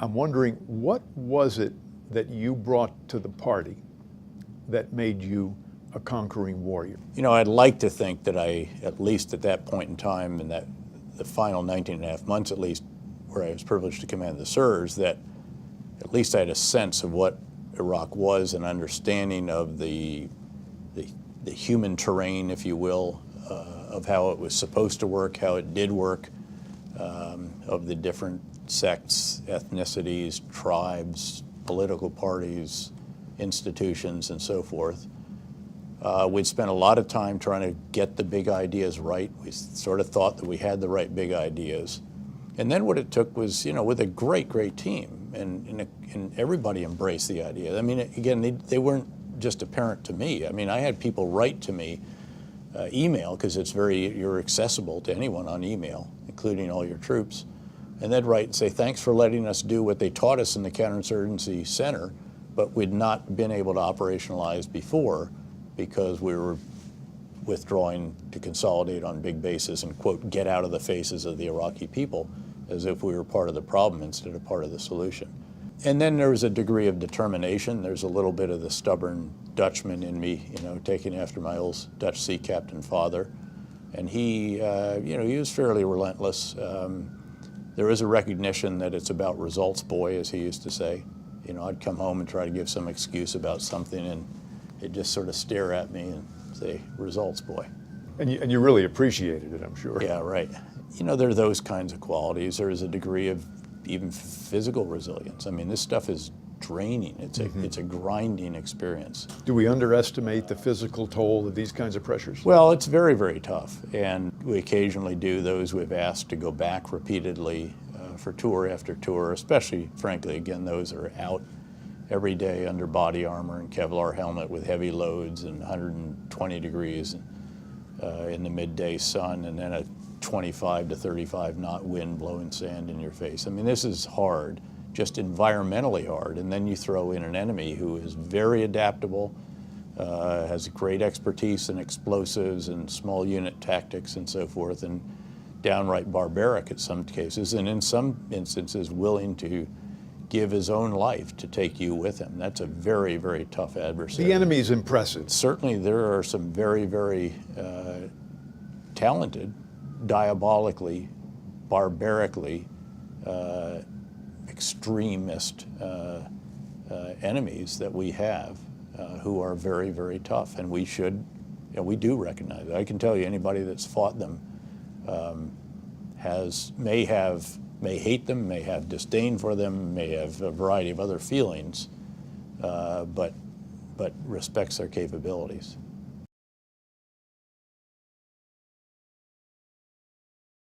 I'm wondering, what was it that you brought to the party that made you a conquering warrior? You know, I'd like to think that I, at least at that point in time, in that the final 19 and a half months at least, where I was privileged to command the SIRS, that at least I had a sense of what Iraq was, an understanding of the human terrain, if you will, of how it was supposed to work, how it did work, of the different sects, ethnicities, tribes, political parties, institutions, and so forth. We'd spent a lot of time trying to get the big ideas right. We sort of thought that we had the right big ideas. And then what it took was, you know, with a great, great team, and everybody embraced the idea. I mean, again, they weren't just apparent to me. I mean, I had people write to me, email, because you're accessible to anyone on email, including all your troops. And they'd write and say, thanks for letting us do what they taught us in the counterinsurgency center, but we'd not been able to operationalize before because we were withdrawing to consolidate on big bases and, quote, get out of the faces of the Iraqi people, as if we were part of the problem instead of part of the solution. And then there was a degree of determination. There's a little bit of the stubborn Dutchman in me, you know, taking after my old Dutch sea captain father. And he, you know, he was fairly relentless. There is a recognition that it's about results, boy, as he used to say. You know, I'd come home and try to give some excuse about something, and he'd just sort of stare at me and say, results, boy. And you really appreciated it, I'm sure. Yeah, right. You know, there are those kinds of qualities. There is a degree of even physical resilience. I mean, this stuff is draining. It's a grinding experience. Do we underestimate the physical toll of these kinds of pressures? Well, it's very, very tough. And we occasionally do those we've asked to go back repeatedly for tour after tour, especially, frankly, again, those that are out every day under body armor and Kevlar helmet with heavy loads and 120 degrees in the midday sun, and then a 25 to 35 knot wind blowing sand in your face. I mean, this is hard, just environmentally hard. And then you throw in an enemy who is very adaptable, has great expertise in explosives and small unit tactics and so forth, and downright barbaric in some cases, and in some instances willing to give his own life to take you with him. That's a very, very tough adversary. The enemy is impressive. Certainly there are some very, very talented, diabolically, barbarically, extremist enemies that we have who are very, very tough, and we do recognize it. I can tell you, anybody that's fought them may hate them, may have disdain for them, may have a variety of other feelings, but respects their capabilities.